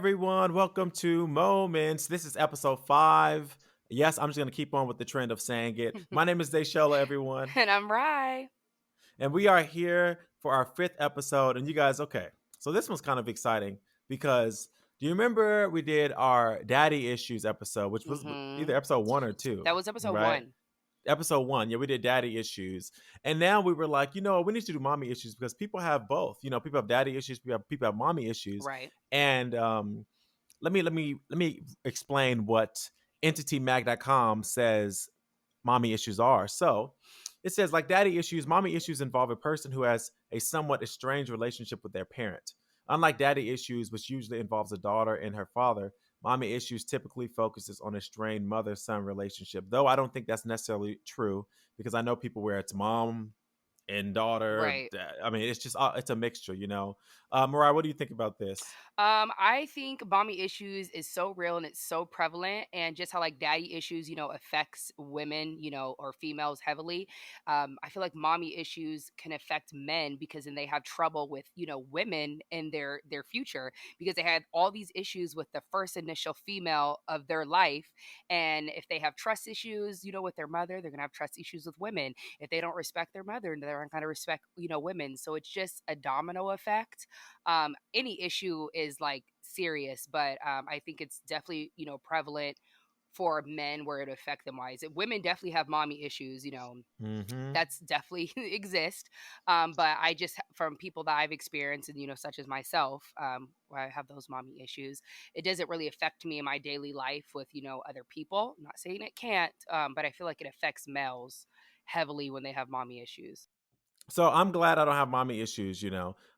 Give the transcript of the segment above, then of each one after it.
everyone. Welcome to Moments. This is episode 5. Yes, I'm just going to keep on with the trend of saying it. My name is Desola, everyone. And I'm Ryy. And we are here for our 5th episode. And you guys, okay. So this one's kind of exciting because do you remember we did our daddy issues episode, which was hmm either episode 1 or 2, That was episode right? one. Episode 1, yeah, we did daddy issues. And now we were like, we need to do mommy issues because people have both. People have daddy issues, people have mommy issues. Right. And let me explain what entitymag.com says mommy issues are. So it says, like daddy issues, mommy issues involve a person who has a somewhat estranged relationship with their parent. Unlike daddy issues, which usually involves a daughter and her father, mommy issues typically focuses on a strained mother-son relationship. Though I don't think that's necessarily true because I know people where it's mom and daughter. Right. I mean, it's just it's a mixture. Mariah, what do you think about this? I think mommy issues is so real and it's so prevalent, and just how like daddy issues, affects women, or females heavily. I feel like mommy issues can affect men because then they have trouble with, women in their future because they had all these issues with the first initial female of their life, and if they have trust issues, with their mother, they're gonna have trust issues with women. If they don't respect their mother, they're not gonna respect, women. So it's just a domino effect. Any issue is like serious, but I think it's definitely prevalent for men where it affect them wise. Women definitely have mommy issues, Mm-hmm. that's definitely exist. But I just from people that I've experienced and such as myself, where I have those mommy issues, it doesn't really affect me in my daily life with other people. I'm not saying it can't, but I feel like it affects males heavily when they have mommy issues. So I'm glad I don't have mommy issues.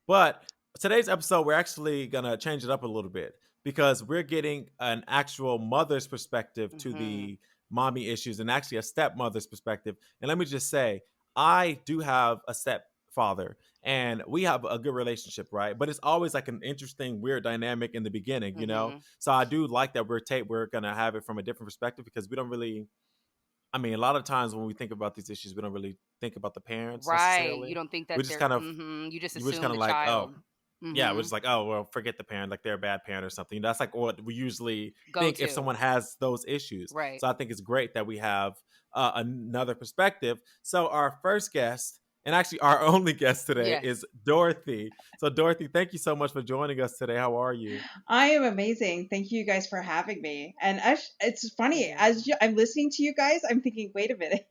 But today's episode, we're actually gonna change it up a little bit because we're getting an actual mother's perspective to hmm the mommy issues and actually a stepmother's perspective. And let me just say, I do have a stepfather and we have a good relationship, right? But it's always like an interesting, weird dynamic in the beginning. hmm So I do like that we're gonna have it from a different perspective because we don't really. I mean, a lot of times when we think about these issues, we don't really think about the parents Right. You necessarily. don't think We that just they're kind of, you just we're just assume kind the of like, oh, child. yeah, we're hmm just like, oh, well, forget the parent, like they're a bad parent or something. That's like what we usually Go think if to. someone has those issues. Right. So I think it's great that we have another perspective. So our first guest, and actually our only guest today, Yes. is Dorothy. So Dorothy, thank you so much for joining us today. How are you? I am amazing. Thank you guys for having me. And it's funny Yeah. as I'm listening to you guys, I'm thinking, wait a minute,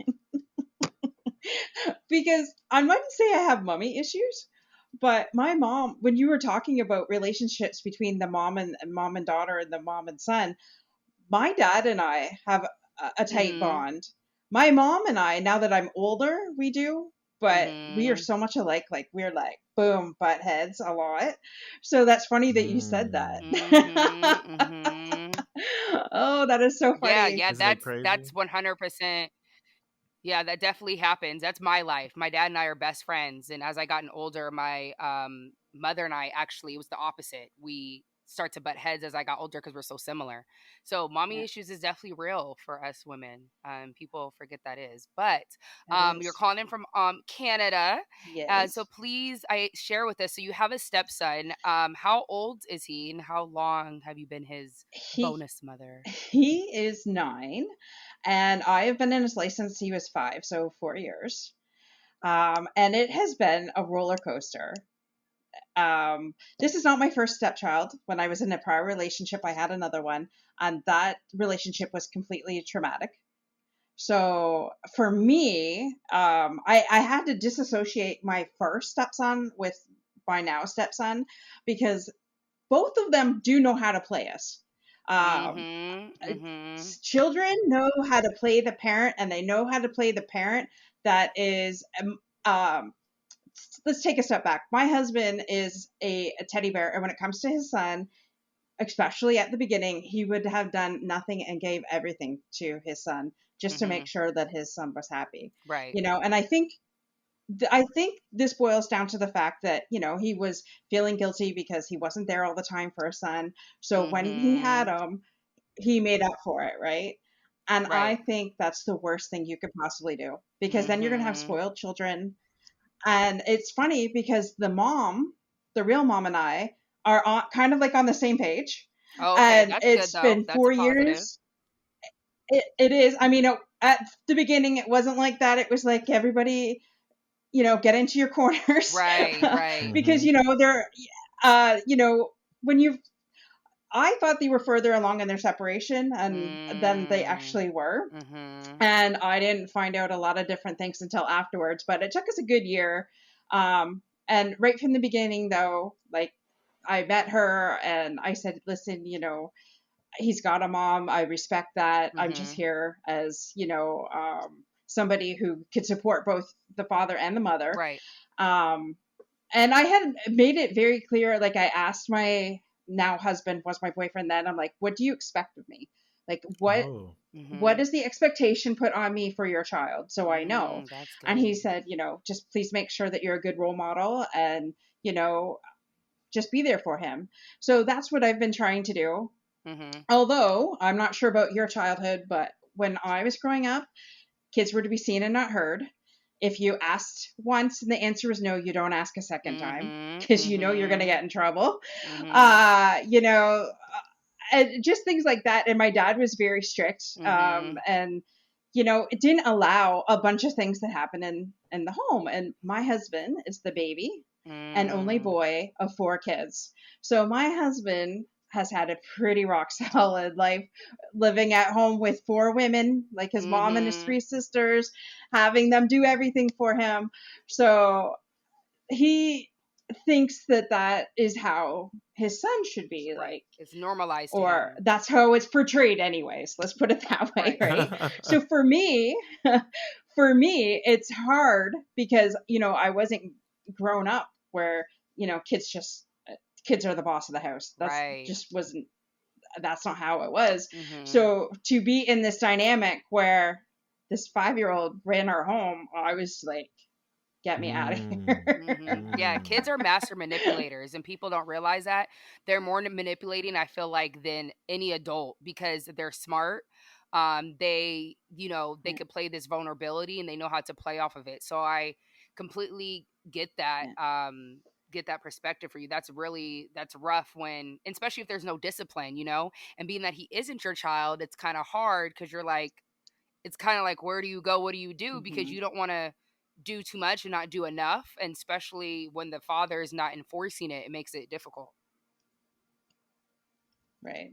because I might say I have mommy issues, but my mom, when you were talking about relationships between the mom and daughter and the mom and son, my dad and I have a tight Mhm. bond. My mom and I, now that I'm older, we do, but we are Mhm. so much alike. Like we're like boom, butt heads a lot. So that's funny that you said that. Hmm. Mhm. Mhm. Oh, that is so Yeah, funny. yeah, Isn't it that's crazy? 100%. Yeah, that definitely happens. That's my life. My dad and I are best friends, and as I gotten older, my mother and I actually it was the opposite. We start to butt heads as I got older because we're so similar. So, mommy Yeah, issues is definitely real for us women. People forget that is. But it you're is. calling in from Canada, so Yes. please, I share with us. So you have a stepson. How old is he, and how long have you been his He bonus mother? he is 9, and I have been in his life since he was 5, so 4 years. And it has been a roller coaster. This is not my first stepchild. When I was in a prior relationship, I had another one, and that relationship was completely traumatic. So for me, I had to disassociate my first stepson with my now stepson because both of them do know how to play us. Um, Mhm. Mhm. Children know how to play the parent, and they know how to play the parent that is um, let's take a step back. My husband is a teddy bear, and when it comes to his son, especially at the beginning, he would have done nothing and gave everything to his son just to make Mhm. sure that his son was happy. Right. And I think this boils down to the fact that he was feeling guilty because he wasn't there all the time for his son. So when he had Mhm. him, he made up for it, right? And I Right. think that's the worst thing you could possibly do because then you're going to have Mhm. spoiled children. And it's funny because the real mom and I are kind of like on the same page. Oh, okay, And that's good it's though. been That's a 4 years. positive. It is. I mean, at the beginning, it wasn't like that. It was like everybody, get into your corners Right, right. because, Mm-hmm. they're, when you I thought they were further along in their separation and than they Mm. actually were. Mhm. And I didn't find out a lot of different things until afterwards, but it took us a good year. And right from the beginning, though, like I met her and I said, listen, he's got a mom. I respect that. I'm just Mhm. here as, somebody who could support both the father and the mother. Right. Um, and I had made it very clear. Like I asked my now husband, was my boyfriend then. I'm like, what do you expect of me? Like Oh. what Mhm. is the expectation put on me for your child so I know? Mm, that's And he good. said, just please make sure that you're a good role model and, you know, just be there for him. So that's what I've been trying to do. Mhm. Although I'm not sure about your childhood, but when I was growing up, kids were to be seen and not heard. If you asked once and the answer was no, you don't ask a second time Mhm. because you're going to Mhm. get in trouble. Mhm. Uh, you know, and just things like that. And my dad was very strict, Mhm. and it didn't allow a bunch of things that happen in the home. And my husband is the baby and only Mm. boy of 4 kids. So my husband has had a pretty rock solid life living at home with 4 women, like his mom and his Mhm. 3 sisters, having them do everything for him. So he thinks that that is how his son should be, Right. like, It's normalized to or him. that's how it's portrayed anyways, let's put it that way, Right. right? So for me, it's hard because I wasn't grown up where kids are the boss of the house. Right. That's not how it was. Mhm. So to be in this dynamic where this 5-year-old ran our home, I was like, get me out of Mm. here. Yeah, Mm. kids are master manipulators and people don't realize that. They're more manipulating, I feel like, than any adult because they're smart. They could play this vulnerability and they know how to play off of it. So I completely Yeah. get that perspective for you. That's rough when, especially if there's no discipline, and being that he isn't your child, it's kind of hard because it's kind of like, where do you go? What do you do? Because Hmm. you don't want to do too much and not do enough. And especially when the father is not enforcing it, it makes it difficult. Right.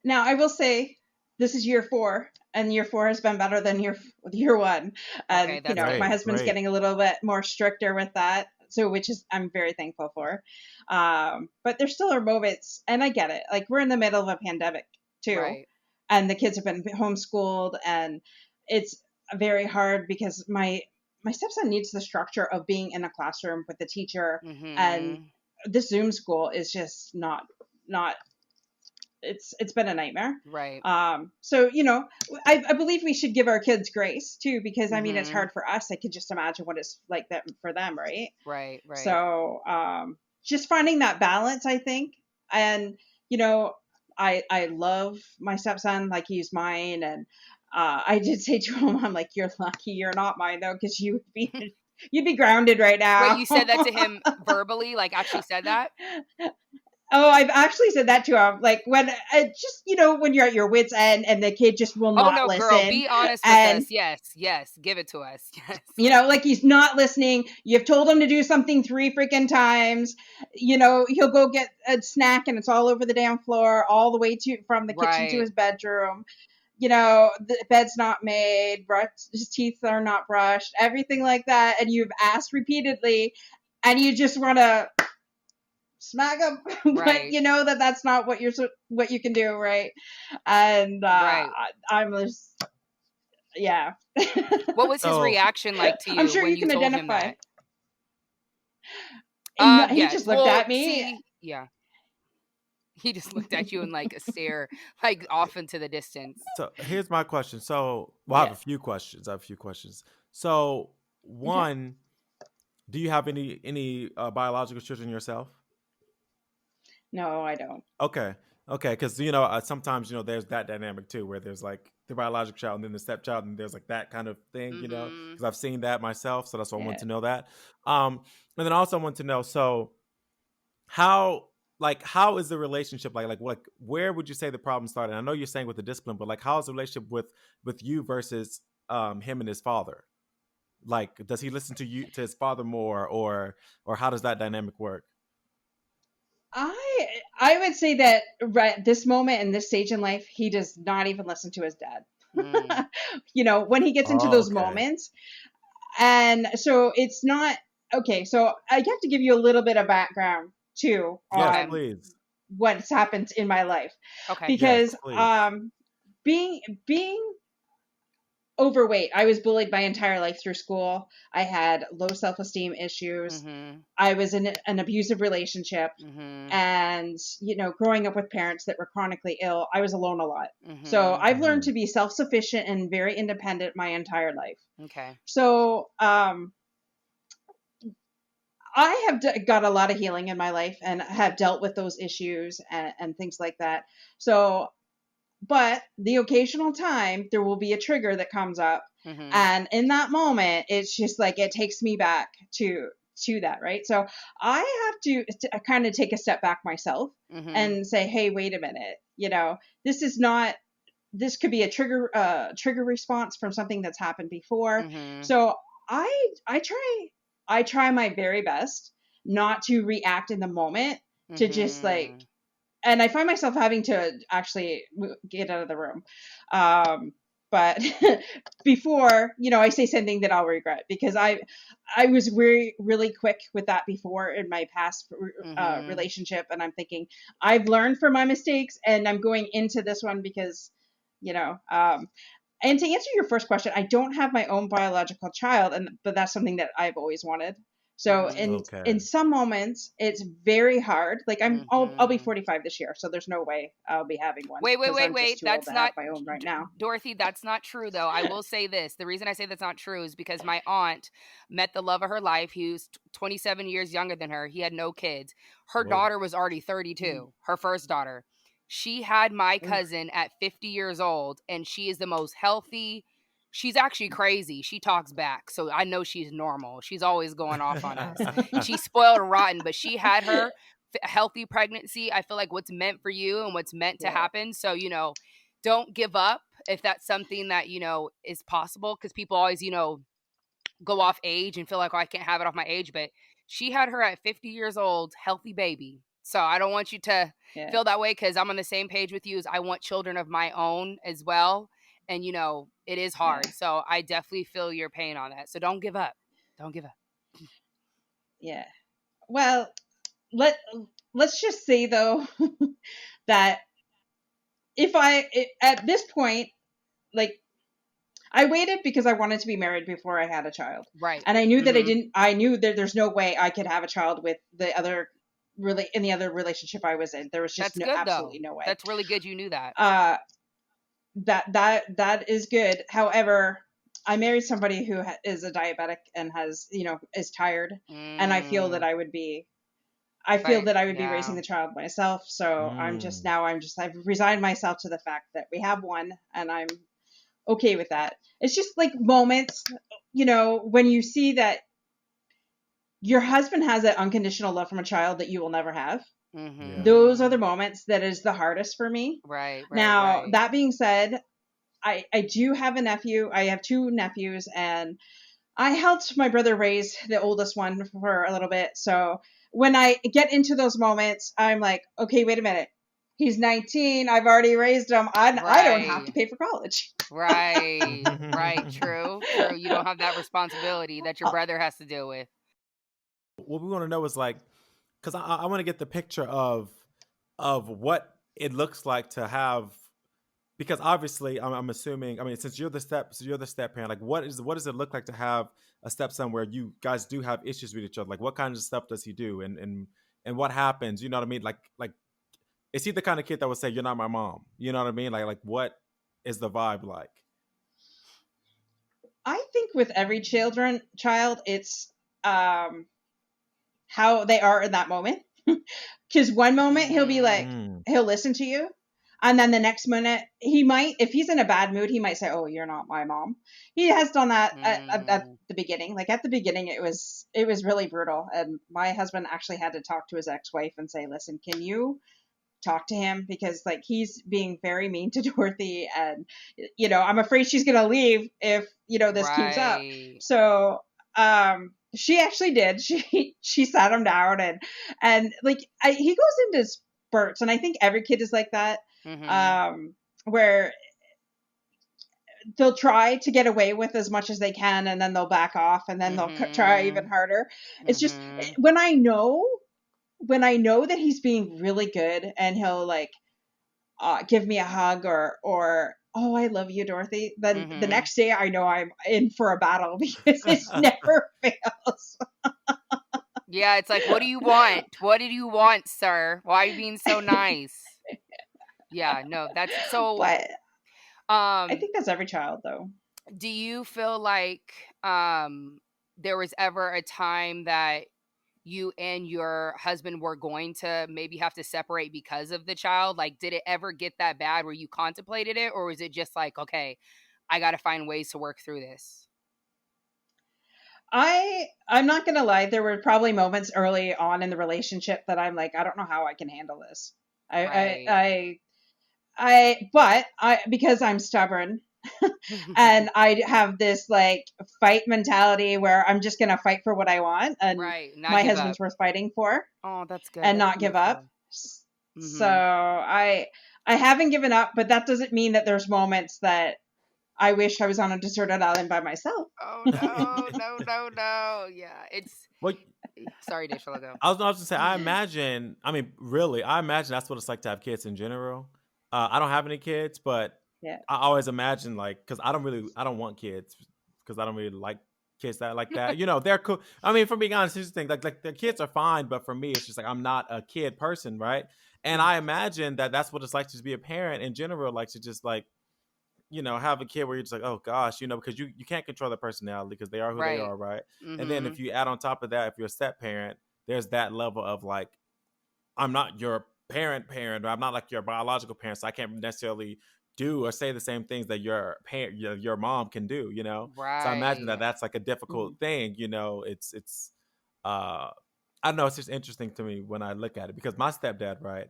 Now, I will say this is year 4, and year 4 has been better than year 1. And Okay, that's my good. Great, husband's great. getting a little bit more stricter with that, so which is I'm very thankful for. But there still are moments, and I get it. Like we're in the middle of a pandemic too, Right. and the kids have been homeschooled, and it's very hard because my stepson needs the structure of being in a classroom with the teacher, and Mhm. this Zoom school is just not it's been a nightmare. Right. So I believe we should give our kids grace too, because I mean it's Mhm. hard for us. I could just imagine what it's like that for them, right? Right. Right. So just finding that balance, I think. And you know, I love my stepson like he's mine, and I did say to him, I'm like, you're lucky you're not mine though, because you'd be grounded right Wait, now. you said that to him verbally, like actually said that? Oh, I've actually said that to him. Like when just when you're at your wits end and the kid just will Oh not no, girl, listen, be honest with and us. Yes, yes, give it to us. Yes. like he's not listening. You've told him to do something 3 freaking times. He'll go get a snack and it's all over the damn floor, all the way to from the kitchen to Right. his bedroom. The bed's not made, his teeth are not brushed, everything like that, and you've asked repeatedly, and you just want to smack them, but Right. you know that's not what you can do, right? And Right. I'm just, yeah. What was his So, reaction like to I'm you sure when you you can told him identify. that? And he Yeah. just looked Well, at me. see, yeah. He just looked at you and like a stare, like off into the distance. so here's my question. So, well, I have Yeah. a few questions. So, Okay. one, do you have any biological children yourself? No, I don't. Okay. Okay, because sometimes there's that dynamic too, where there's like the biological child and then the stepchild, and there's like that kind of thing, Mhm. because I've seen that myself, so that's why I want Yeah. to know that. And then also I want to know, so how? like how is the relationship like what where would you say the problem started? I know you're saying with the discipline, but like how is the relationship with you versus him and his father? Like does he listen to you to his father more, or how does that dynamic work? I would say that right at this moment in this stage in life, he does not even listen to his dad. Mm. When he gets into Oh, those okay. moments. And so it's not okay. So I have to give you a little bit of background too Yes, Okay. on please. what's happened in my life, Okay. Yes, because please. being overweight, I was bullied my entire life through school. I had low self-esteem issues. Mhm. I was in an abusive relationship, Mhm. and growing up with parents that were chronically ill, I was alone a lot. So Mhm. I've learned Hmm. to be self-sufficient and very independent my entire life. Okay. So I have got a lot of healing in my life and have dealt with those issues and things like that. So, but the occasional time there will be a trigger that comes up, Mhm. and in that moment, it's just like it takes me back to that, right? So I have to kind of take a step back myself Mhm. and say, hey, wait a minute, this is not. This could be a trigger response from something that's happened before. Mhm. So I I try I try my very best not to react in the moment, to just like, Mhm. and I find myself having to actually get out of the room. Um, but before, I say something that I'll regret, because I was really quick with that before in my past Mhm. relationship, and I'm thinking I've learned from my mistakes, and I'm going into this one because, you know, um, and to answer your first question, I don't have my own biological child, but that's something that I've always wanted. So Mhm. in Okay. some moments, it's very hard. Like I'll be Mhm. 45 this year, so there's no way I'll be having one Wait, wait, because wait, I'm just wait. too old That's to have not my own right now. Dorothy, that's not true though. I will say this. The reason I say that's not true is because my aunt met the love of her life. He was 27 years younger than her. He had no kids. Her Whoa. daughter was already Mm. 32, her first daughter. She had my Oof. cousin at 50 years old, and she is the most healthy. She's actually crazy. She talks back. So I know she's normal. She's always going off on us. She's spoiled and rotten, but she had her healthy pregnancy. I feel like what's meant for you and what's meant to Yeah, happen. So, don't give up if that's something that, is possible. Cause people always, go off age and feel like, oh, I can't have it off my age. But she had her at 50 years old, healthy baby. So I don't want you to yeah, feel that way, because I'm on the same page with you as I want children of my own as well. And, it is yeah, hard. So I definitely feel your pain on that. So don't give up. Don't give up. yeah. Well, let let's just say though that at this point, like, I waited because I wanted to be married before I had a child. Right. And I knew that Mm-hmm. I knew that there's no way I could have a child with the other, really, in the other relationship I was in. There was just That's no, good absolutely though. no way. That's really good you knew that. Uh, that is good. However, I married somebody who is a diabetic and is tired, and Mm, I feel right. that I would be raising Yeah. the child myself. So Mm. I've resigned myself to the fact that we have one, and I'm okay with that. It's just like moments, when you see that your husband has that unconditional love from a child that you will never have. Yeah. Those are the Mm-hmm. moments that is the hardest for me. Right, right, Now, right. that being said, I do have a nephew. I have two nephews, and I helped my brother raise the oldest one for a little bit. So when I get into those moments, I'm like, okay, wait a minute. He's 19. I've already raised him. I don't have to Right. pay for college. Right. Right. True. True. You don't have that responsibility that your brother has to deal with. What we want to know is like, because I want to get the picture of what it looks like to have, because obviously I'm assuming, I mean, since you're the step parent, like what does it look like to have a stepson where you guys do have issues with each other? Like what kind of stuff does he do, and what happens? You know what I mean? Like is he the kind of kid that would say you're not my mom? You know what I mean? Like what is the vibe like? I think with every child, it's um, how they are in that moment. Because one moment he'll be Mm-hmm. like, Mm. he'll listen to you. And then the next minute, he might, if he's in a bad mood, he might say, "Oh, you're not my mom." He has done that at Mm, the beginning. Like at the beginning, it was really brutal, and my husband actually had to talk to his ex-wife and say, "Listen, can you talk to him, because like he's being very mean to Dorothy, and I'm afraid she's gonna leave if this keeps up." right. She actually did. She sat him down, and like he goes into spurts, and I think every kid is like that, Mhm. um, where they'll try to get away with as much as they can, and then they'll back off, and then they'll try even Mhm. harder. It's just Mhm. when I know that he's being really good, and he'll like give me a hug, or "Oh, I love you, Dorothy," then the Mhm. next day I know I'm in for a battle because it's never fails. Yeah, it's like, "What do you want? What did you want, sir? Why are you being so nice?" Yeah, no, that's so, But I um think that's every child, though. do you feel like there was ever a time that you and your husband were going to maybe have to separate because of the child? Like, did it ever get that bad where you contemplated it, or was it just like, okay, I got to find ways to work through this? I'm not gonna lie. There were probably moments early on in the relationship that I'm like, I don't know how I can handle this. I I Right. I, but because I'm stubborn, and I have this like fight mentality where I'm just gonna fight for what I want, and Right. Not my give up. husband's worth fighting for, Oh, that's good. and That's not give up. beautiful. So Mhm. I haven't given up, but that doesn't mean that there's moments that I wish I was on a deserted island by myself. Oh no, no, no, no. Yeah, it's Well, sorry, Deshala, go. I was gonna say, I imagine. I mean, really, I imagine that's what it's like to have kids in general. I don't have any kids, but Yeah. I always imagine like, because I don't want kids because I don't really like kids that like that. They're cool. I mean, for being honest, here's the thing: like the kids are fine, but for me, it's just like I'm not a kid person, right? And Mm. I imagine that that's what it's like to be a parent in general, like to just like have a kid where you're just like, oh gosh, because you can't control their personality because they are who they Right. are, right? And then if Mhm. you add on top of that, if you're a step parent, there's that level of like, I'm not your parent, or I'm not like your biological parent, so I can't necessarily do or say the same things that your parent, your mom can do, So I imagine that Right. that's like a difficult Mhm. thing, it's uh I don't know, it's just interesting to me when I look at it because my stepdad, right?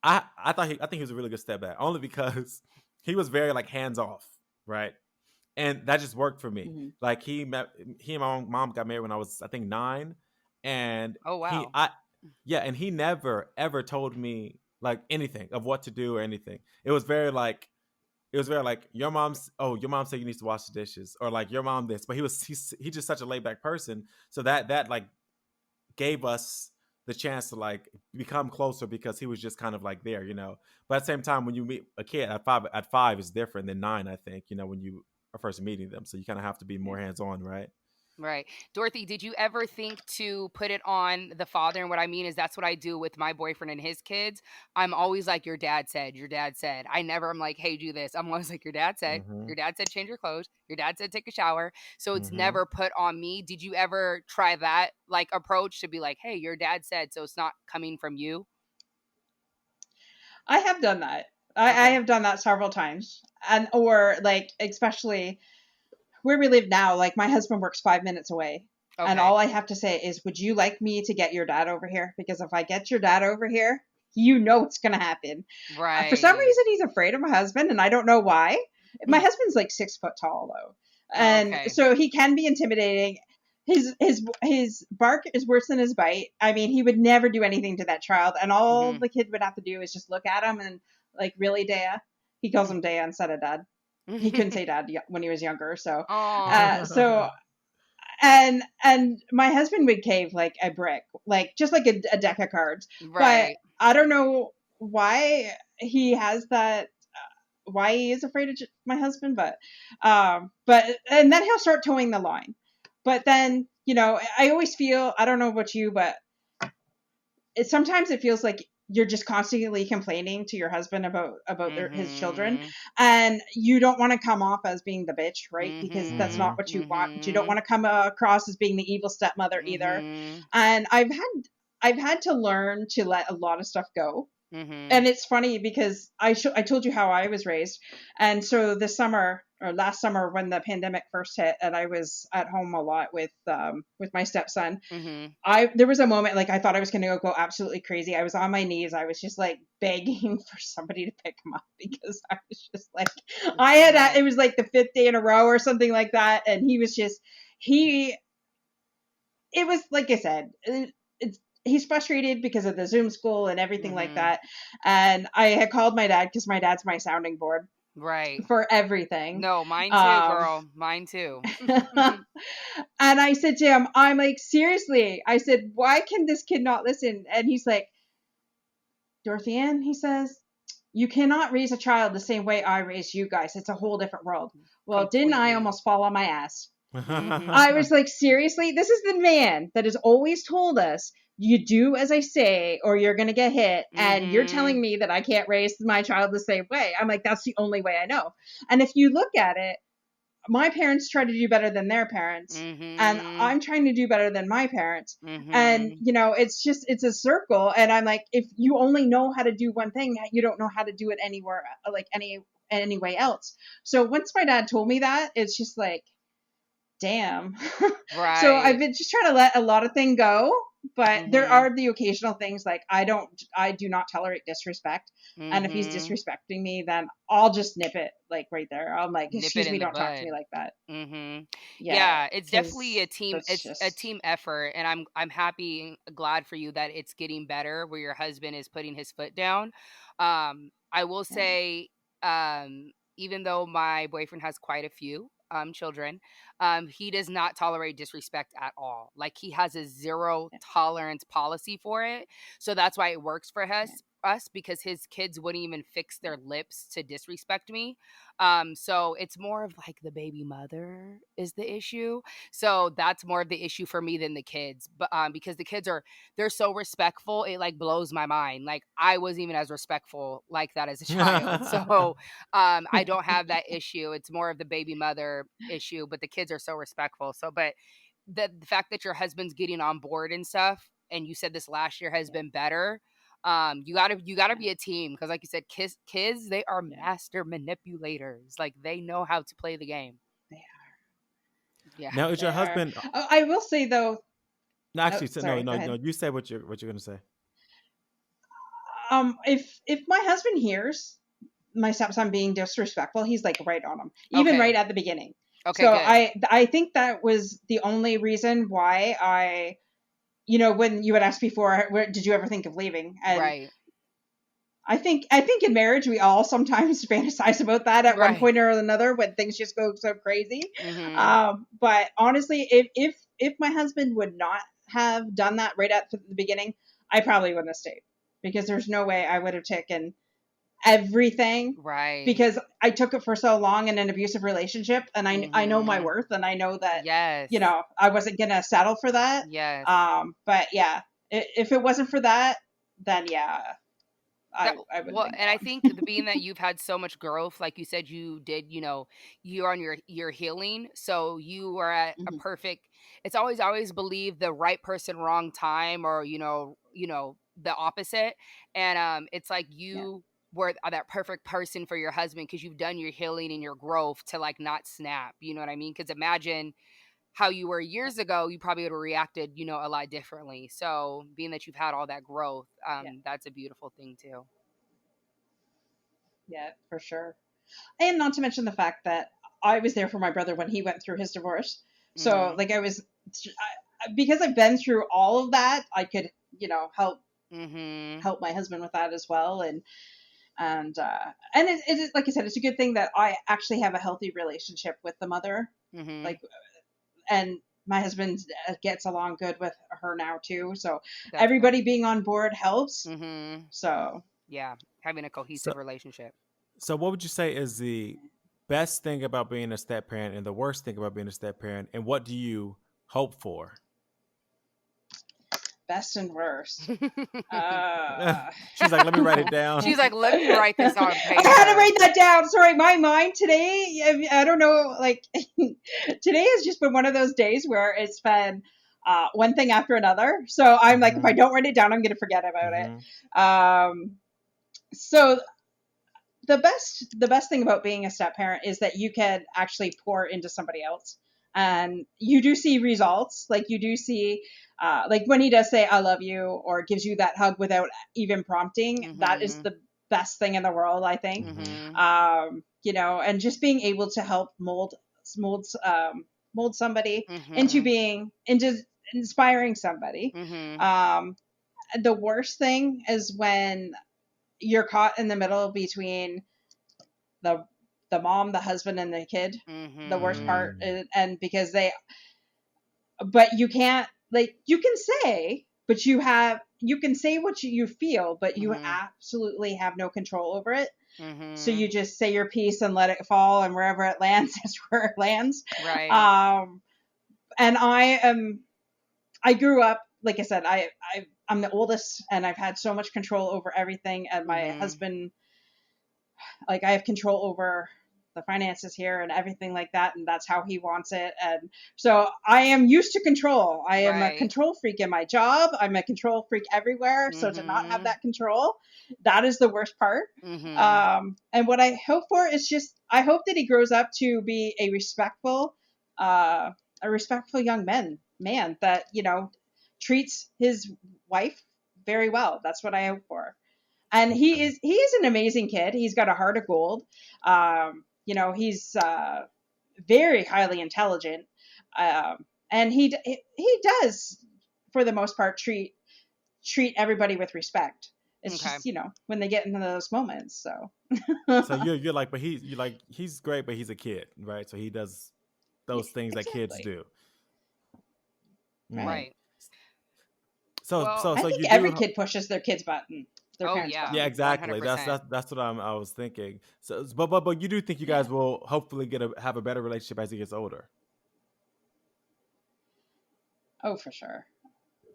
I think he was a really good stepdad only because he was very like hands off, right? And that just worked for me. Mhm. Like he and my mom got married when I was I think 9, and Oh he wow. I yeah, and he never ever told me like anything of what to do or anything. It was very like your mom said you need to wash the dishes, or like your mom this, but he's just such a laid back person, so that like gave us the chance to like become closer because he was just kind of like there. But at the same time, when you meet a kid at five is different than 9, I think, when you are first meeting them. So you kind of have to be Yeah. more hands on, right? Right. Dorothy, did you ever think to put it on the father? And what I mean is that's what I do with my boyfriend and his kids. I'm always like, your dad said, your dad said. I never am like, hey, do this. I'm always like, Mm-hmm. your dad said, change your clothes. Your dad said, take a shower. So it's Mm-hmm. never put on me. Did you ever try that like approach to be like, hey, your dad said, so it's not coming from you? I have done that. I Okay. have done that several times. And or like especially where we live now, like my husband works 5 minutes away. And Okay. all I have to say is, would you like me to get your dad over here? Because if I get your dad over here, you know what's going to happen. For some Right. reason, he's afraid of my husband, and I don't know why. My husband's like 6 foot tall, though. And Okay. so he can be intimidating. His bark is worse than his bite. I mean, he would never do anything to that child, and all Hmm. the kid would have to do is just look at him and like, really, Dea? He calls him Dea instead of Dad. He couldn't say Dad when he was younger, so Oh, uh, and my husband would cave like a brick, like just like a deck of cards. But right. I don't know why he has that. Why he is afraid of my husband, but and then he'll start towing the line. But then I always feel, I don't know about you, but sometimes it feels like you're just constantly complaining to your husband about his children, Mhm. and you don't want to come off as being the bitch, right? Because that's Mm-hmm. not Mhm. what you want. But you don't Mhm. want to come across as being the evil stepmother either. Mhm. And I've had to learn to let a lot of stuff go. Mhm. And it's funny because I told you how I was raised, and so this summer or last summer when the pandemic first hit, and I was at home a lot with my stepson. Mhm. I There was a moment like I thought I was going to go absolutely crazy. I was on my knees. I was just like begging for somebody to pick him up because I was just like Right. it was like the fifth day in a row or something like that, and he was just he it was like I said, it's he's frustrated because of the Zoom school and everything like Mhm. that. And I had called my dad because my dad's my sounding board Right. for everything. No, mine too, Um, girl. Mine too. and I said to him, I'm like, seriously, I said, why can this kid not listen? And he's like, Dorothy Ann, he says, you cannot raise a child the same way I raised you guys. It's a whole different world. Well, didn't I Completely. almost fall on my ass? Mhm. I was like, seriously? This is the man that has always told us, you do as I say, or you're going to get hit. And you're telling Mhm. me that I can't raise my child the same way. I'm like, that's the only way I know. And if you look at it, my parents try to do better than their parents. And Mhm. I'm trying to do better than my parents. And, Mhm. it's a circle. And I'm like, if you only know how to do one thing, you don't know how to do it anywhere, like any way else. So once my dad told me that, it's just like, damn. So I've Right. been just trying to let a lot of things go, but there Mhm. are the occasional things like I do not tolerate disrespect. And if he's Mhm. disrespecting me, then I'll just nip it like right there. I'm like, Nip it excuse in me, the don't talk to bud. me like that. Mhm. Yeah, Yeah, it's definitely because that's it's a just team effort, and I'm happy and glad for you that it's getting better where your husband is putting his foot down. I will yeah, say even though my boyfriend has quite a few children, he does not tolerate disrespect at all. Like he has a zero yeah, tolerance policy for it. So that's why it works for yeah, us because his kids wouldn't even fix their lips to disrespect me. So it's more of like the baby mother is the issue. So that's more of the issue for me than the kids. But because the kids they're so respectful, it like blows my mind. Like I wasn't even as respectful like that as a child. So I don't have that issue. It's more of the baby mother issue, but the kids are so respectful. So but the fact that your husband's getting on board and stuff, and you said this last year has yeah, been better, you gotta be a team because like you said kids they are yeah, master manipulators, like they know how to play the game. yeah, Yeah. Now, is they your are. husband? I will say though. No, Oh, actually, no, sorry. Go no, no. ahead. You say what you're gonna say. If my husband hears my stepson being disrespectful, he's like right on him, even Okay. right at the beginning. Okay, So good. I think that was the only reason why when you had asked before, did you ever think of leaving? And Right. I think in marriage we all sometimes fantasize about that at one Right. point or another when things just go so crazy. Mhm. But honestly, if my husband would not have done that right at the beginning, I probably wouldn't have stayed because there's no way I would have taken everything Right. because I took it for so long in an abusive relationship, and I know my Mhm. worth, and I know that Yes. I wasn't gonna settle for that. Yes. But yeah, if it wasn't for that, then yeah, That I would have well, been and I gone. think being that you've had so much growth, like you said, you did, you're on your healing, so you are at a Hmm. perfect. It's always believe the right person, wrong time, or the opposite, and it's like Yeah, you were that perfect person for your husband because you've done your healing and your growth to like not snap. You know what I mean? Because imagine how you were yeah, years ago, you probably would have reacted, a lot differently. So being that you've had all that growth, yeah, that's a beautiful thing too. yeah, for sure. And not to mention the fact that I was there for my brother when he went through his divorce. So Mhm. like because I've been through all of that, I could Mhm. help my husband with that as well. And it is, like I said, it's a good thing that I actually have a healthy relationship with the mother. Mhm. Like, and my husband gets along good with her now too. So That's good. everybody being on board helps. Mhm. So Yeah, having a So, cohesive relationship. so what would you say is the best thing about being a step parent and the worst thing about being a step parent, and what do you hope for? best and worst. Uh, She's like, let me write it down. She's like, "Let me write this on I had to paper." write that down. Sorry, my mind today, I don't know, like, today has just been one of those days where it's been one thing after another. So I'm like, if I Hmm. don't write it down, I'm going to forget about Hmm. it. So the best thing about being a step parent is that you can actually pour into somebody else, and you do see results. Like you do see, like when he does say "I love you" or gives you that hug without even prompting. That is Mhm. the best thing in the world, I think. Mm-hmm. Mhm. And just being able to help mold mold somebody Mhm. into inspiring somebody. Mhm. Um, the worst thing is when you're caught in the middle between the the mom, the husband, and the kid. The worst Mhm. part, Mm. is, and because but you can't, like, you can say, but you can say what you feel, but you Mhm. absolutely have no control over it. So you Mhm. just say your piece and let it fall, and wherever it lands is where it lands. Right. Um, and I grew up, like I said, I'm the oldest, and I've had so much control over everything. And my Mhm. husband, like, I have control over the finances here and everything like that, and that's how he wants it. And so I am used to control. I am a Right. control freak in my job. I'm a control freak everywhere. So to not have Mhm. that control, that is the worst part. Mhm. And what I hope for is just, I hope that he grows up to be uh, a respectful young man that, treats his wife very well. That's what I hope for. And Okay. he is an amazing kid. He's got a heart of gold. He's very highly intelligent, and he does, for the most part, treat everybody with respect. It's Okay. just, when they get into those moments. So So you're like, but he's great, but he's a kid, right? So he does yeah, those things that kids exactly. do. Mm. Right. Right. So Well, so I so think you every do. kid pushes their oh parents' yeah, Yeah, button. exactly. That's 100%. that's that's what I was thinking. So, but you do think you guys Yeah. will hopefully have a better relationship as he gets older. Oh, for sure.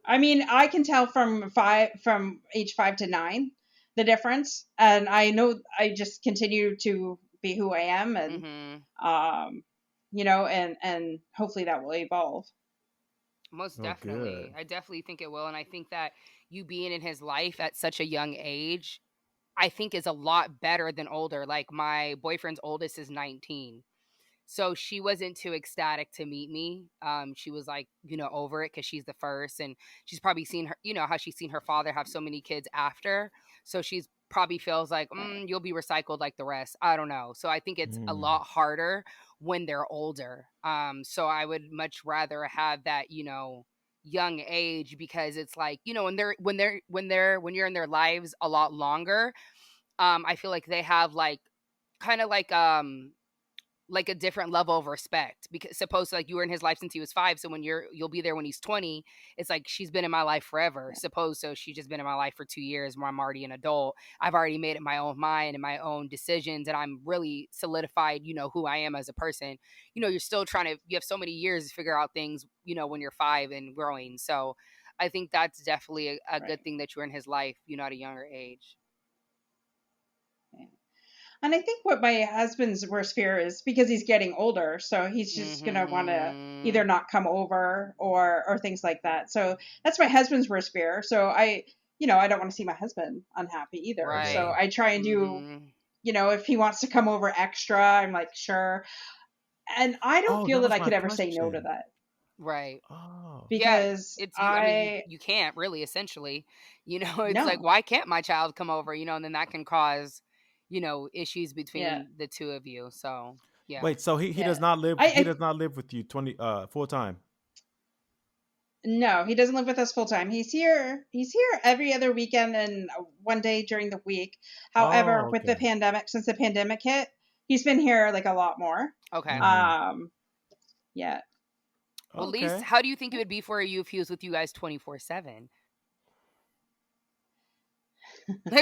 I mean, I can tell from age 5 to 9 the difference, and I know I just continue to be who I am, and Mhm. um, and hopefully that will evolve. Most Oh, good. definitely. I definitely think it will, and I think that you being in his life at such a young age, I think is a lot better than older. Like my boyfriend's oldest is 19. So she wasn't too ecstatic to meet me. She was like, over it because she's the first, and she's probably seen her, how she's seen her father have so many kids after. So she's probably feels like, Right. you'll be recycled like the rest. I don't know. So I think it's a Mm. lot harder when they're older. So I would much rather have that, young age because it's like, when you're in their lives a lot longer. I feel like they have kind of like a different level of respect because suppose like you were in his life since he was 5, so when you'll be there when he's 20. It's like she's been in my life forever. Yeah. Suppose so she's just been in my life for 2 years where I'm already an adult. I've already made it my own mind and my own decisions, and I'm really solidified, who I am as a person. You're still trying to, you have so many years to figure out things, when you're 5 and growing. So I think that's definitely a Right. good thing that you're in his life, at a younger age. Yeah. And I think what my husband's worst fear is because he's getting older, so he's just gonna want to either Mhm. not come over or things like that. So that's my husband's worst fear. So I don't want to see my husband unhappy either. So Right. Okay. I try and do, Mhm. if he wants to come over extra, I'm like, sure. And I don't Oh, feel that that was I my could ever say no to question. that, Right. Oh. Yeah, because it's you. I mean, you can't really, essentially. It's like, no, why can't my child come over? And then that can cause, issues yeah, between the two of you. So, yeah. Wait, so he yeah. does not live he I does not live with you 20 full time. No, he doesn't live with us full time. He's here every other weekend and one day during the week. Oh, However, with the okay. pandemic, since the pandemic hit, he's been here like a lot more. Okay. Mhm. Um, yeah. Well, at least, Okay. how do you think it would be for you if he was with you guys 24/7?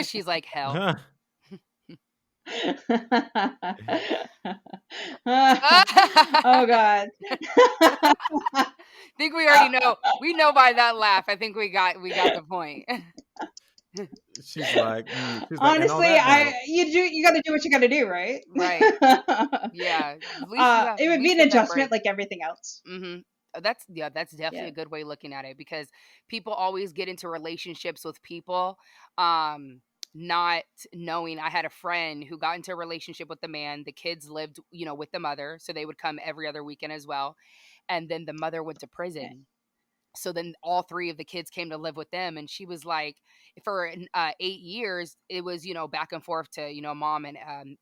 She's like, hell. Oh God. Think we already know. We know by that laugh. I think we got the point. she's like, and on Honestly, that note, you got to do what you got to do, right? Right. Yeah. At least you have It at would be least an you have that adjustment break. like everything else. Mhm. That's definitely Yeah. a good way of looking at it because people always get into relationships with people, um, not knowing. I had a friend who got into a relationship with the man. The kids lived, with the mother, so they would come every other weekend as well. And then the mother went to Okay. prison. So then all three of the kids came to live with them, and she was like, for 8 years it was, back and forth to, mom and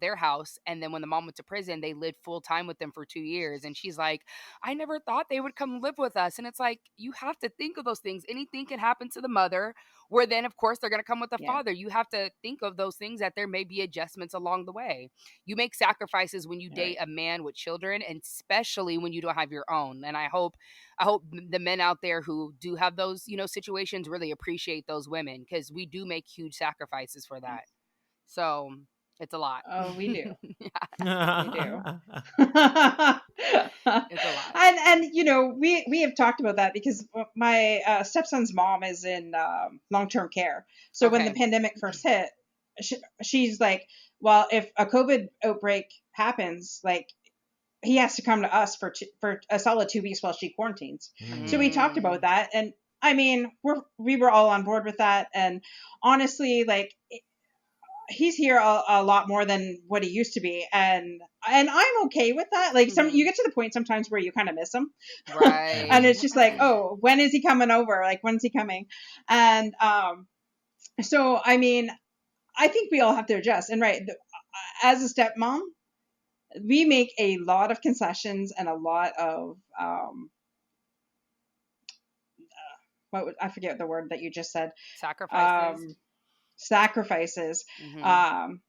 their house. And then when the mom went to prison, they lived full time with them for 2 years. And she's like, I never thought they would come live with us. And it's like, you have to think of those things. Anything can happen to the mother, where then of course they're going to come with the Yeah. father. You have to think of those things, that there may be adjustments along the way. You make sacrifices when you date Right. a man with children, and especially when you don't have your own. And I hope the men out there who do have those, situations really appreciate those women, because we do make huge sacrifices for that. So it's a lot. Oh, we do. Yeah, We do. it's a lot. And we have talked about that because my stepson's mom is in long-term care. So when the Okay. pandemic first hit, she's like, well, if a COVID outbreak happens, like, he has to come to us for a solid 2 weeks while she quarantines. So we talked about Mm, that, and I mean, we were all on board with that. And honestly, like, he's here a lot more than what he used to be, and I'm okay with that. Like, you mhm. get to the point sometimes where you kind of miss him, and Right. it's just like, oh, when is he coming over? Like, when's he coming? And so I mean, I think we all have to adjust. And right, as a stepmom, we make a lot of concessions and a lot of I forget the word that you just said, Sacrifices. um, sacrifices, Mhm.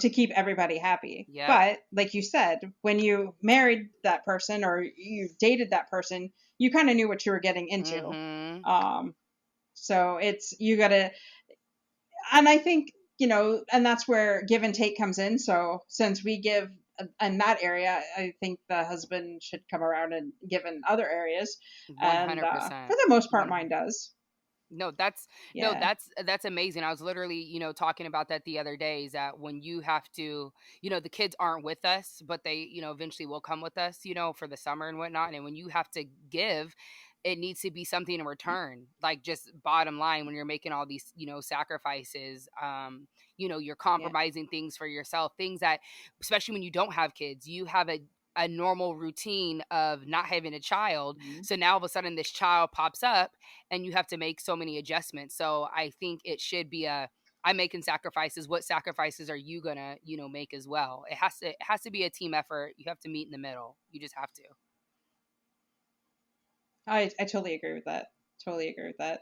to keep everybody happy. Yep. But like you said, when you married that person or you dated that person, you kind of knew what you were getting into. Mhm. Um, so it's, you gotta, and I think, and that's where give and take comes in. So since we give in that area, I think the husband should come around and give in other areas. And for 100%. the most part, One. mine does. No, that's no, Yeah. that's amazing. I was literally, talking about that the other day, is that when you have to, the kids aren't with us, but they, eventually will come with us, for the summer and whatnot. And when you have to give, it needs to be something in return. Like, just bottom line, when you're making all these, sacrifices, you're Yeah. compromising things for yourself, things that, especially when you don't have kids, you have a normal routine of not having a child. Mhm. So now all of a sudden this child pops up, and you have to make so many adjustments. So I think it should be I'm making sacrifices. What sacrifices are you gonna, make as well? It has to be a team effort. You have to meet in the middle. You just have to. I totally agree with that. Totally agree with that.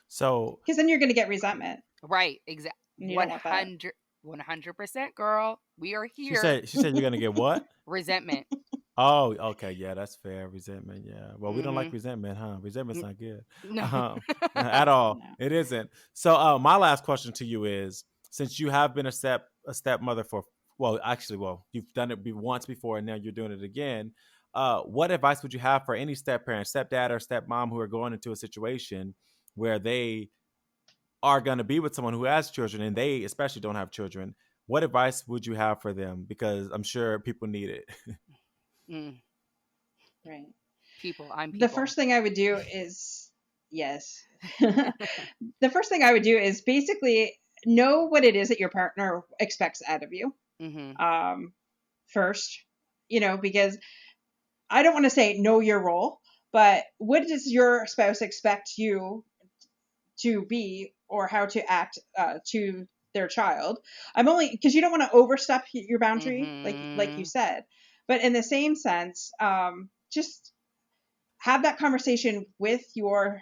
So Because then you're going to get resentment, Right. Exactly. and you don't want that. 100%, girl. We are she here. said she said you're gonna get what? Resentment. Oh, okay, yeah, that's fair. Resentment, yeah. Well, we don't like Mm-hmm. resentment, huh? Resentment's not good, No. um, at all. No. It isn't. So, my last question to you is: since you have been a stepmother for, well, actually, well, you've done it once before, and now you're doing it again. What advice would you have for any step parent, stepdad, or stepmom who are going into a situation where they are going to be with someone who has children, and they especially don't have children? What advice would you have for them? Because I'm sure people need it. Mm. Right. People. I'm The people. first thing I would do is, yes. The first thing I would do is basically know what it is that your partner expects out of you. Mm-hmm. Um, First, because I don't want to say know your role, but what does your spouse expect you to be or how to act to their child? I'm only because you don't want to overstep your boundary, like you Mm-hmm. said, but in the same sense, just have that conversation with your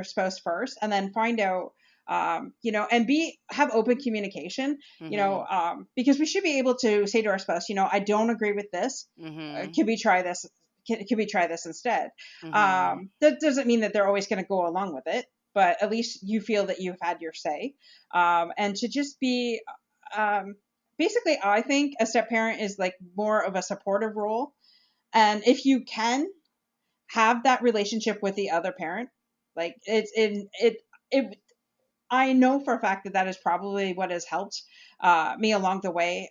spouse first, and then find out, and have open communication, Mm-hmm. because we should be able to say to our spouse, I don't agree with this. Mm-hmm. Can we try this? Can we try this instead? Mm-hmm. That doesn't mean that they're always going to go along with it, but at least you feel that you've had your say, and to just be, um, basically, I think a step parent is like more of a supportive role, and if you can have that relationship with the other parent, like it's in it I know for a fact that that is probably what has helped me along the way.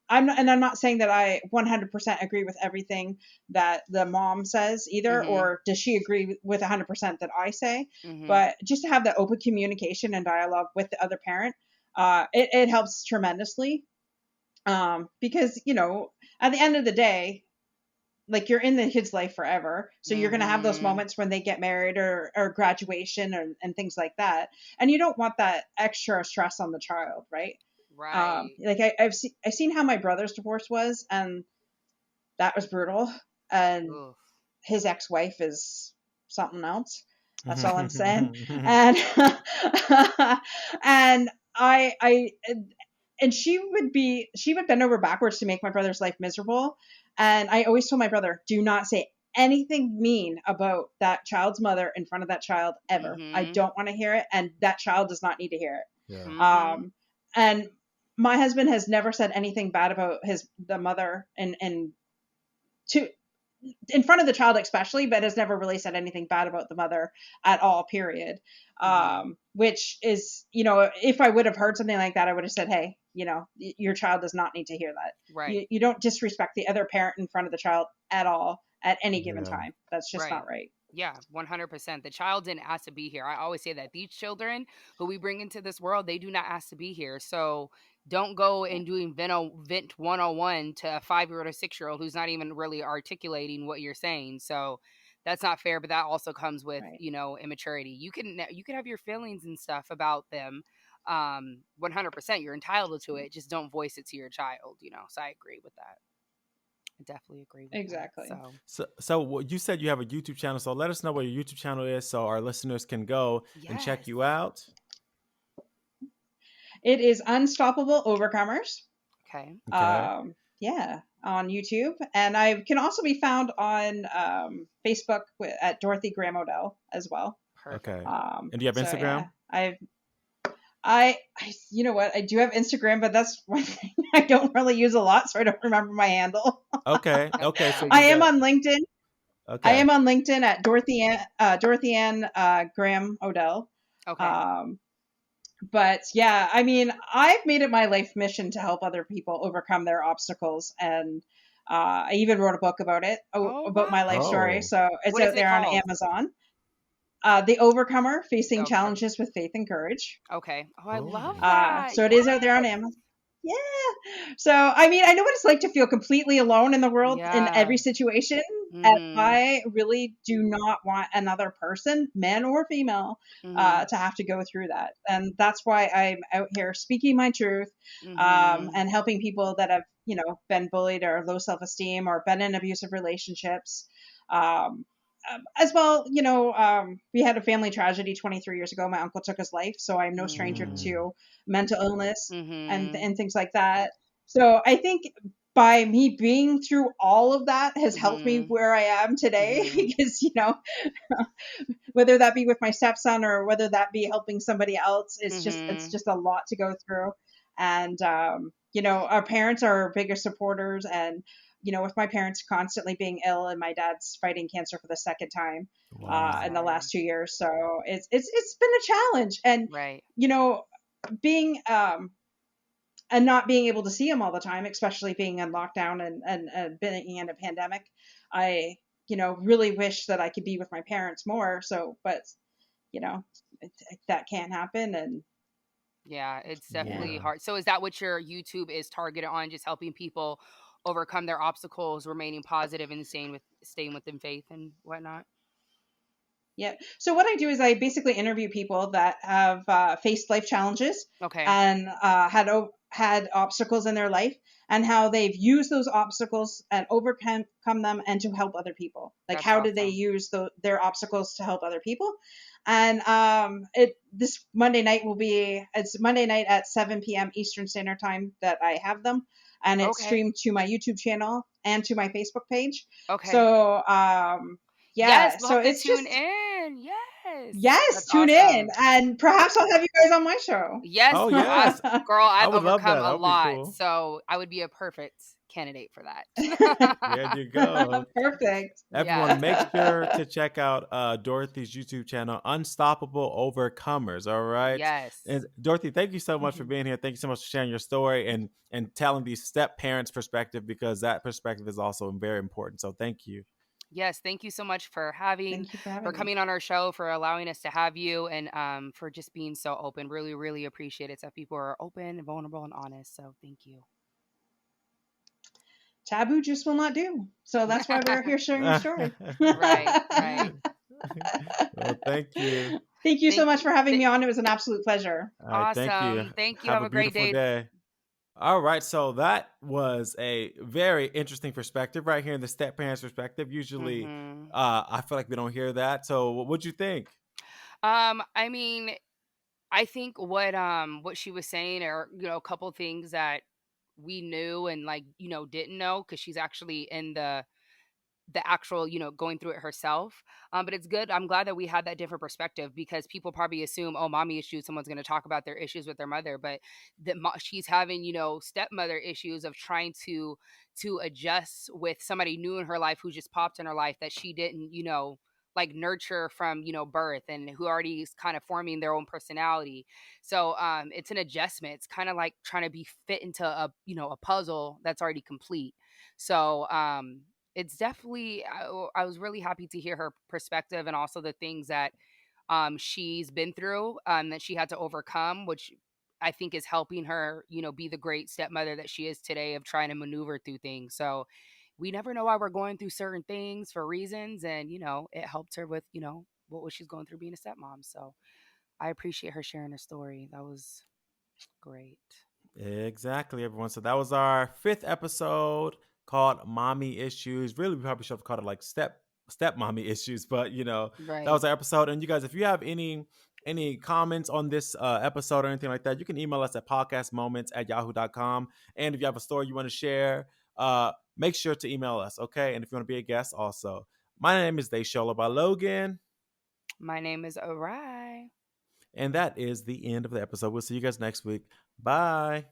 I'm not saying that I 100% agree with everything that the mom says either, Mm-hmm. or does she agree with 100% that I say, Mm-hmm. but just to have that open communication and dialogue with the other parent, it helps tremendously. Because, at the end of the day, like, you're in the kid's life forever. So you're going to have those Mm-hmm. moments when they get married or graduation and things like that. And you don't want that extra stress on the child, right? Right. Like I've seen how my brother's divorce was, and that was brutal. And Oof. his ex-wife is something else. That's all I'm saying. And and I and she would bend over backwards to make my brother's life miserable. And I always told my brother, do not say anything mean about that child's mother in front of that child ever. I Mm-hmm. don't want to hear it, and that child does not need to hear Yeah. it. Mm-hmm. And my husband has never said anything bad about the mother and to in front of the child especially, but has never really said anything bad about the mother at all, period. Mm-hmm. Which is, if I would have heard something like that, I would have said, hey, your child does not need to hear that. Right. You don't disrespect the other parent in front of the child at all at any given Yeah. time. That's just Right. not right. Yeah, 100%. The child didn't ask to be here. I always say that these children who we bring into this world, they do not ask to be here. So don't go and doing Vent 101 to a 5-year-old or 6-year-old who's not even really articulating what you're saying. So that's not fair, but that also comes with, Right. immaturity. You can have your feelings and stuff about them. 100%, you're entitled to it. Just don't voice it to your child. So I agree with that. I definitely agree with that. Exactly. So, So you said you have a YouTube channel. So let us know what your YouTube channel is, so our listeners can go and check yes. you out. It is Unstoppable Overcomers. Okay. Okay. Yeah, on YouTube, and I can also be found on Facebook at Dorothy Graham Odell as well. Perfect. Okay. And do you have So yeah, Instagram? you know what? I do have Instagram, but that's one thing I don't really use a lot, so I don't remember my handle. Okay. Yep. Okay. So I you am got on LinkedIn. I okay. am on LinkedIn at Dorothy Ann Graham Odell. Okay. Um, but yeah, I mean, I've made it my life mission to help other people overcome their obstacles, and I even wrote a book about it, Oh about my life wow. story. Oh. So it's What is out it there on called? Amazon. The Overcomer: The Facing Overcomer. Challenges with Faith and Courage. Okay. Oh, I love Oh. that. So it is out there on Yes. Amazon. Yeah. So, I mean, I know what it's like to feel completely alone in the world in Yeah. every situation. And Mhm. I really do not want another person, man or female, Mhm. to have to go through that. And that's why I'm out here speaking my truth, Mhm. and helping people that have, been bullied or low self esteem or been in abusive relationships. Um, as well, we had a family tragedy 23 years ago. My uncle took his life, so I'm no stranger Mhm. Mm. to mental illness Mhm. and things like that. So I think by me being through all of that has helped me Mhm. where I am today Mhm. because, whether that be with my stepson or whether that be helping somebody else, it's Mhm. just a lot to go through. And our parents are our biggest supporters, and with my parents constantly being ill and my dad's fighting cancer for the second time I'm so Wow. in the sorry. last 2 years, so it's been a challenge. And Right. you know being and not being able to see him all the time, especially being in lockdown and being in a pandemic, I really wish that I could be with my parents more. So, but you know it, that can't happen. And Yeah, it's yeah. definitely Yeah. hard. So is that what your YouTube is targeted on, just helping people overcome their obstacles, remaining positive and staying within faith and whatnot? Yeah. So what I do is I basically interview people that have faced life challenges Okay. and had obstacles in their life, and how they've used those obstacles and overcome them and to help other people. Like, That's how did they awesome. use their obstacles to help other people? And it's Monday night at 7 p.m. Eastern Standard Time that I have them, and it's Okay. streamed to my YouTube channel and to my Facebook page. Okay. So Yes, yeah, we'll so have to it's tune just. in. Yes. Yes, That's tune in, awesome. and perhaps I'll have you guys on my show. Yes, Oh I, yes. girl, I I've would love overcome that. a That would be lot, cool. so I would be a perfect candidate for that. There you go. Perfect. Yes. Everyone, make sure to check out Dorothy's YouTube channel, Unstoppable Overcomers. All right. Yes. And Dorothy, thank you so much for Mhm. being here. Thank you so much for sharing your story and telling these step parents' perspective, because that perspective is also very important. So thank you. Yes, thank you so much Thank you for for having me. coming on our show, for allowing us to have you, and for just being so open. Really, really appreciate it. So people are open, vulnerable, and honest. So thank you. Taboo just will not do. So that's why we're here sharing our story. Right, right. Well, thank you. Thank you so Thank much you. for having me on. It was an absolute pleasure. All right, thank you. Awesome. Thank you. Have Have a a great beautiful day. day. All right, so that was a very interesting perspective right here in the step parents perspective. Usually, Hmm. I feel like we don't hear that. So, what'd you think? I mean, I think what she was saying are, a couple things that we knew and like, didn't know because she's actually in the actual, going through it herself. But it's good. I'm glad that we had that different perspective because people probably assume, oh, mommy issues, someone's going to talk about their issues with their mother, but she's having, stepmother issues of trying to adjust with somebody new in her life who just popped in her life that she didn't, like nurture from birth, and who already is kind of forming their own personality. So it's an adjustment. It's kind of like trying to be fit into a puzzle that's already complete. So it's definitely, I was really happy to hear her perspective and also the things that she's been through, that she had to overcome, which I think is helping her, be the great stepmother that she is today of trying to maneuver through things. So we never know why we're going through certain things for reasons, and it helped her with what was she's going through being a stepmom. So I appreciate her sharing her story. That was great. Exactly, everyone. So that was our fifth episode called "Mommy Issues." Really, we probably should have called it like step mommy issues, but that Right. was our episode. And you guys, if you have any comments on this episode or anything like that, you can email us at podcastmoments@yahoo.com. And if you have a story you want to share, make sure to email us, okay? And if you want to be a guest, also. My name is Desola by Logan, My name is Arai. and that is the end of the episode. We'll see you guys next week. Bye.